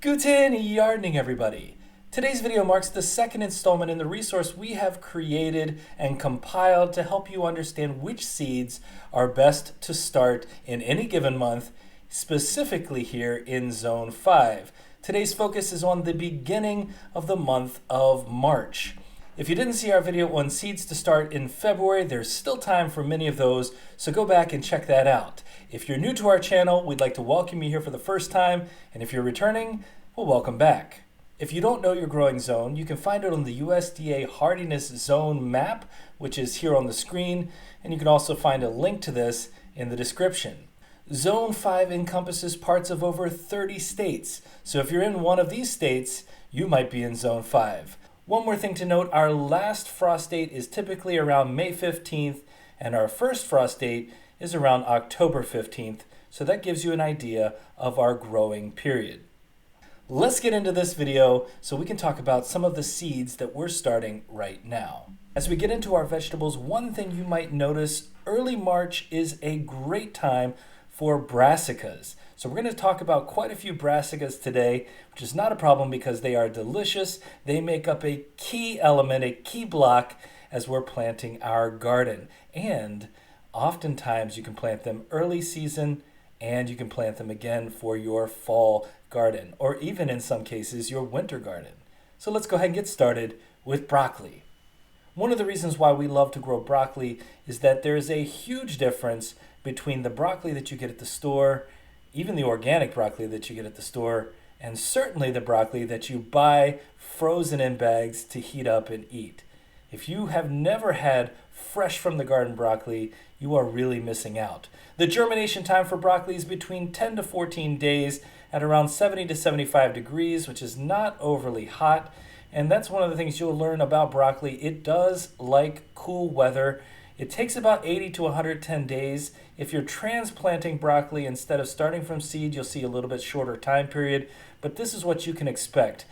Guten Yardening, everybody. Today's video marks the second installment in the resource we have created and compiled to help you understand which seeds are best to start in any given month, specifically here in Zone 5. Today's focus is on the beginning of the month of March. If you didn't see our video on seeds to start in February, there's still time for many of those, so go back and check that out. If you're new to our channel, we'd like to welcome you here for the first time, and if you're returning, well, welcome back. If you don't know your growing zone, you can find it on the USDA Hardiness Zone map, which is here on the screen, and you can also find a link to this in the description. Zone 5 encompasses parts of over 30 states, so if you're in one of these states, you might be in Zone 5. One more thing to note, our last frost date is typically around May 15th, and our first frost date is around October 15th, so that gives you an idea of our growing period. Let's get into this video so we can talk about some of the seeds that we're starting right now. As we get into our vegetables, one thing you might notice, early March is a great time for brassicas. So we're going to talk about quite a few brassicas today, which is not a problem because they are delicious. They make up a key element, a key block as we're planting our garden. And oftentimes you can plant them early season and you can plant them again for your fall garden, or even in some cases your winter garden. So let's go ahead and get started with broccoli. One of the reasons why we love to grow broccoli is that there is a huge difference between the broccoli that you get at the store, even the organic broccoli that you get at the store, and certainly the broccoli that you buy frozen in bags to heat up and eat. If you have never had fresh from the garden broccoli, you are really missing out. The germination time for broccoli is between 10 to 14 days at around 70 to 75 degrees, which is not overly hot. And that's one of the things you'll learn about broccoli. It does like cool weather. It takes about 80 to 110 days. If you're transplanting broccoli instead of starting from seed, you'll see a little bit shorter time period, but this is what you can expect.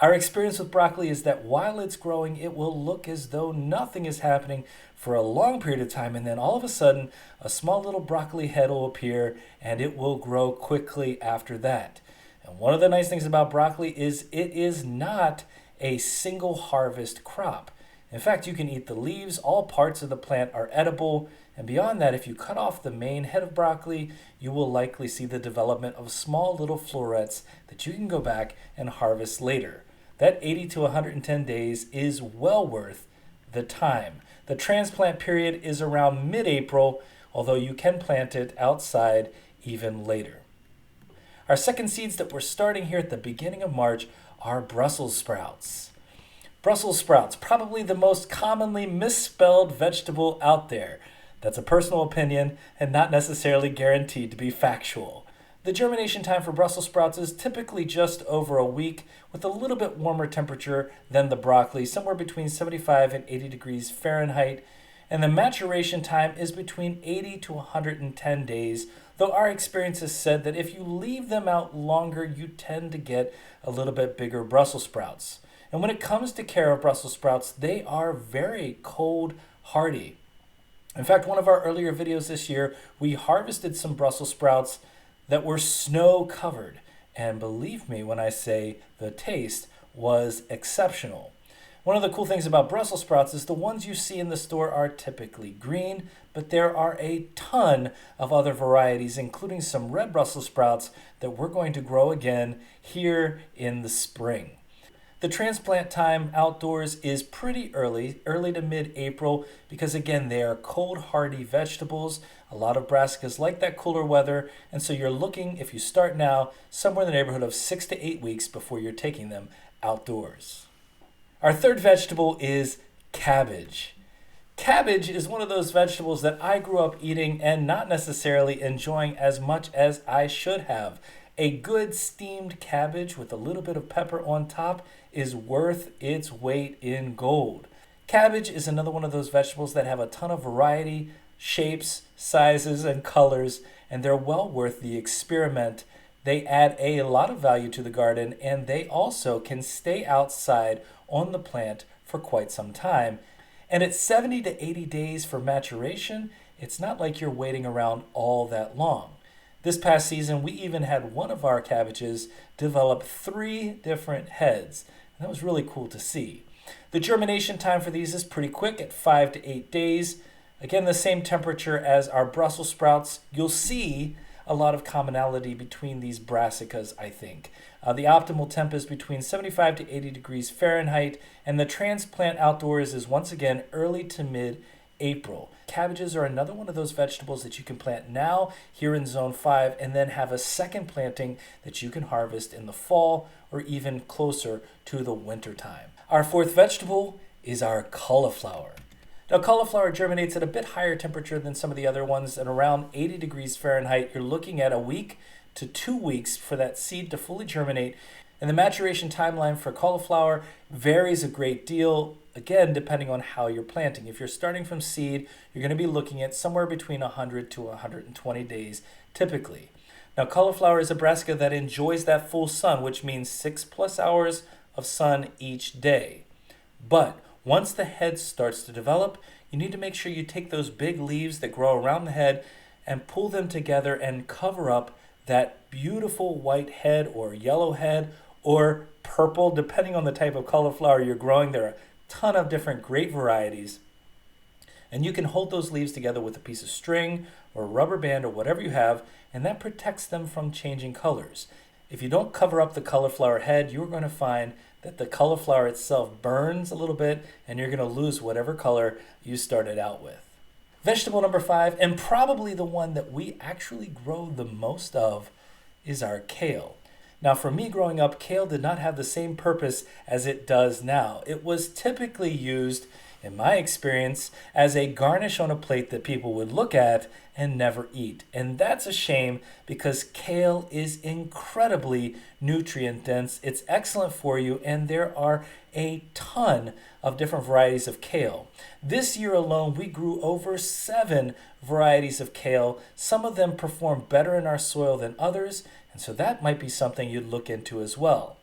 Our experience with broccoli is that while it's growing, it will look as though nothing is happening for a long period of time, and then all of a sudden, a small little broccoli head will appear, and it will grow quickly after that. And one of the nice things about broccoli is it is not a single harvest crop. In fact, you can eat the leaves, all parts of the plant are edible, and beyond that, if you cut off the main head of broccoli, you will likely see the development of small little florets that you can go back and harvest later. That 80 to 110 days is well worth the time. The transplant period is around mid-April, although you can plant it outside even later. Our second seeds that we're starting here at the beginning of March are Brussels sprouts. Brussels sprouts, probably the most commonly misspelled vegetable out there. That's a personal opinion and not necessarily guaranteed to be factual. The germination time for Brussels sprouts is typically just over a week with a little bit warmer temperature than the broccoli, somewhere between 75 and 80 degrees Fahrenheit. And the maturation time is between 80 to 110 days, though our experience has said that if you leave them out longer, you tend to get a little bit bigger Brussels sprouts. And when it comes to care of Brussels sprouts, they are very cold hardy. In fact, one of our earlier videos this year, we harvested some Brussels sprouts that were snow covered. And believe me when I say the taste was exceptional. One of the cool things about Brussels sprouts is the ones you see in the store are typically green, but there are a ton of other varieties, including some red Brussels sprouts that we're going to grow again here in the spring. The transplant time outdoors is pretty early to mid-April, because again, they are cold hardy vegetables. A lot of brassicas like that cooler weather, and so you're looking, if you start now, somewhere in the neighborhood of 6 to 8 weeks before you're taking them outdoors. Our third vegetable is cabbage. Cabbage is one of those vegetables that I grew up eating and not necessarily enjoying as much as I should have. A good steamed cabbage with a little bit of pepper on top is worth its weight in gold. Cabbage is another one of those vegetables that have a ton of variety, shapes, sizes, and colors, and they're well worth the experiment. They add a lot of value to the garden, and they also can stay outside on the plant for quite some time. And at 70 to 80 days for maturation, it's not like you're waiting around all that long. This past season, we even had one of our cabbages develop 3 different heads. And that was really cool to see. The germination time for these is pretty quick at 5 to 8 days. Again, the same temperature as our Brussels sprouts. You'll see a lot of commonality between these Brassicas, I think. The optimal temp is between 75 to 80 degrees Fahrenheit, and the transplant outdoors is once again early to mid-April. Cabbages are another one of those vegetables that you can plant now here in Zone 5 and then have a second planting that you can harvest in the fall or even closer to the winter time. Our fourth vegetable is our cauliflower. Now, cauliflower germinates at a bit higher temperature than some of the other ones. At around 80 degrees Fahrenheit, you're looking at a week to 2 weeks for that seed to fully germinate. And the maturation timeline for cauliflower varies a great deal, again, depending on how you're planting. If you're starting from seed, you're going to be looking at somewhere between 100 to 120 days typically. Now, cauliflower is a brassica that enjoys that full sun, which means 6+ hours of sun each day. But once the head starts to develop, you need to make sure you take those big leaves that grow around the head and pull them together and cover up that beautiful white head or yellow head or purple, depending on the type of cauliflower you're growing. There are a ton of different great varieties. And you can hold those leaves together with a piece of string or rubber band or whatever you have, and that protects them from changing colors. If you don't cover up the cauliflower head, you're going to find that the cauliflower itself burns a little bit and you're going to lose whatever color you started out with. Vegetable number 5, and probably the one that we actually grow the most of, is our kale. Now, for me growing up, kale did not have the same purpose as it does now. It was typically used, in my experience, as a garnish on a plate that people would look at and never eat. And that's a shame because kale is incredibly nutrient dense. It's excellent for you, and there are a ton of different varieties of kale. This year alone, we grew over 7 varieties of kale. Some of them perform better in our soil than others, and so that might be something you'd look into as well.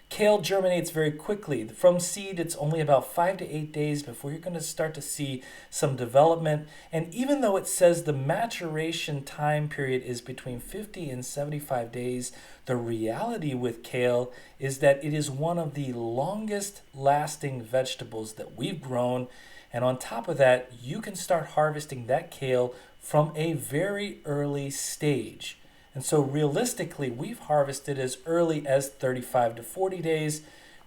Kale germinates very quickly. From seed, it's only about 5 to 8 days before you're going to start to see some development. And even though it says the maturation time period is between 50 and 75 days, the reality with kale is that it is one of the longest lasting vegetables that we've grown. And on top of that, you can start harvesting that kale from a very early stage. And so realistically, we've harvested as early as 35 to 40 days.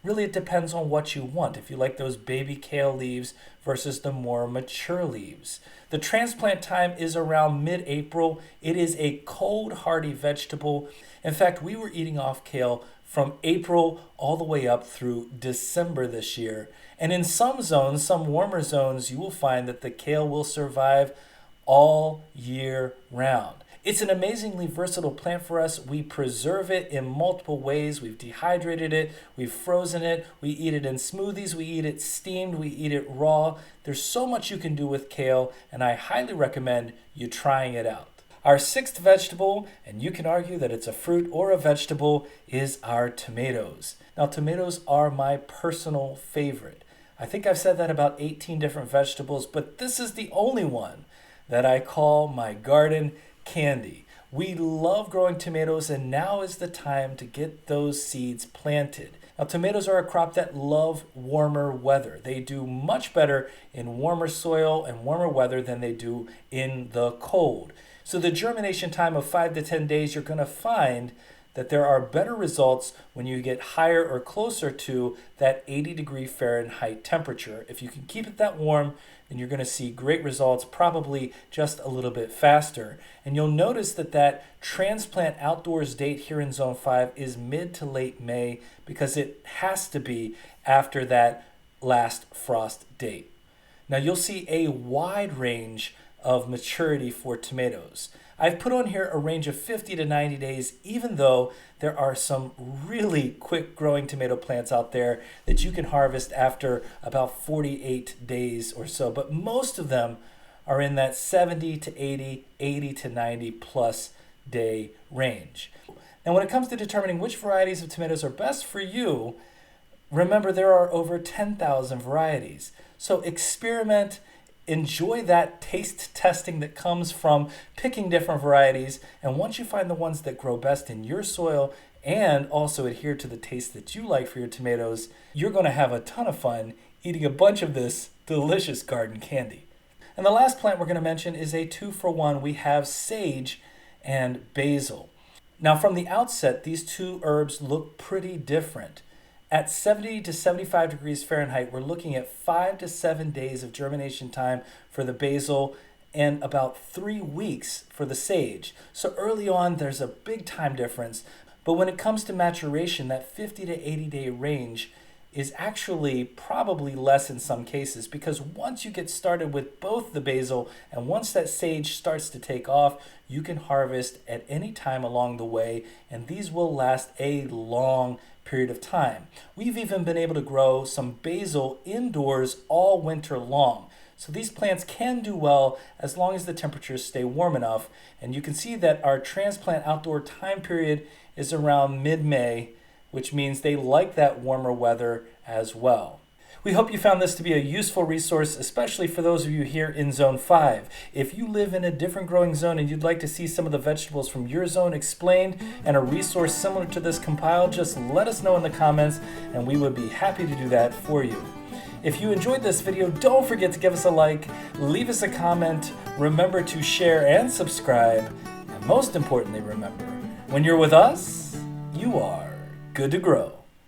Really, it depends on what you want. If you like those baby kale leaves versus the more mature leaves. The transplant time is around mid-April. It is a cold, hardy vegetable. In fact, we were eating off kale from April all the way up through December this year. And in some zones, some warmer zones, you will find that the kale will survive all year round. It's an amazingly versatile plant for us. We preserve it in multiple ways. We've dehydrated it, we've frozen it, we eat it in smoothies, we eat it steamed, we eat it raw. There's so much you can do with kale, and I highly recommend you trying it out. Our 6th vegetable, and you can argue that it's a fruit or a vegetable, is our tomatoes. Now, tomatoes are my personal favorite. I think I've said that about 18 different vegetables, but this is the only one that I call my garden candy. We love growing tomatoes, and now is the time to get those seeds planted. Now, tomatoes are a crop that love warmer weather. They do much better in warmer soil and warmer weather than they do in the cold. So the germination time of 5 to 10 days, you're going to find that there are better results when you get higher or closer to that 80 degree Fahrenheit temperature. If you can keep it that warm, then you're going to see great results, probably just a little bit faster. And you'll notice that that transplant outdoors date here in Zone 5 is mid to late May because it has to be after that last frost date. Now you'll see a wide range of maturity for tomatoes. I've put on here a range of 50 to 90 days, even though there are some really quick growing tomato plants out there that you can harvest after about 48 days or so. But most of them are in that 70 to 80, 80 to 90 plus day range. And when it comes to determining which varieties of tomatoes are best for you, remember there are over 10,000 varieties. So experiment enjoy that taste testing that comes from picking different varieties. And once you find the ones that grow best in your soil and also adhere to the taste that you like for your tomatoes, you're going to have a ton of fun eating a bunch of this delicious garden candy. And the last plant we're going to mention is a 2-for-1. We have sage and basil. Now, from the outset, these two herbs look pretty different. At 70 to 75 degrees Fahrenheit, we're looking at 5 to 7 days of germination time for the basil and about 3 weeks for the sage. So early on, there's a big time difference. But when it comes to maturation, that 50 to 80 day range is actually probably less in some cases, because once you get started with both the basil and once that sage starts to take off, you can harvest at any time along the way, and these will last a long period of time. We've even been able to grow some basil indoors all winter long. So these plants can do well as long as the temperatures stay warm enough. And you can see that our transplant outdoor time period is around mid-May, which means they like that warmer weather as well. We hope you found this to be a useful resource, especially for those of you here in Zone 5. If you live in a different growing zone and you'd like to see some of the vegetables from your zone explained and a resource similar to this compiled, just let us know in the comments and we would be happy to do that for you. If you enjoyed this video, don't forget to give us a like, leave us a comment, remember to share and subscribe, and most importantly, remember, when you're with us, you are good to grow.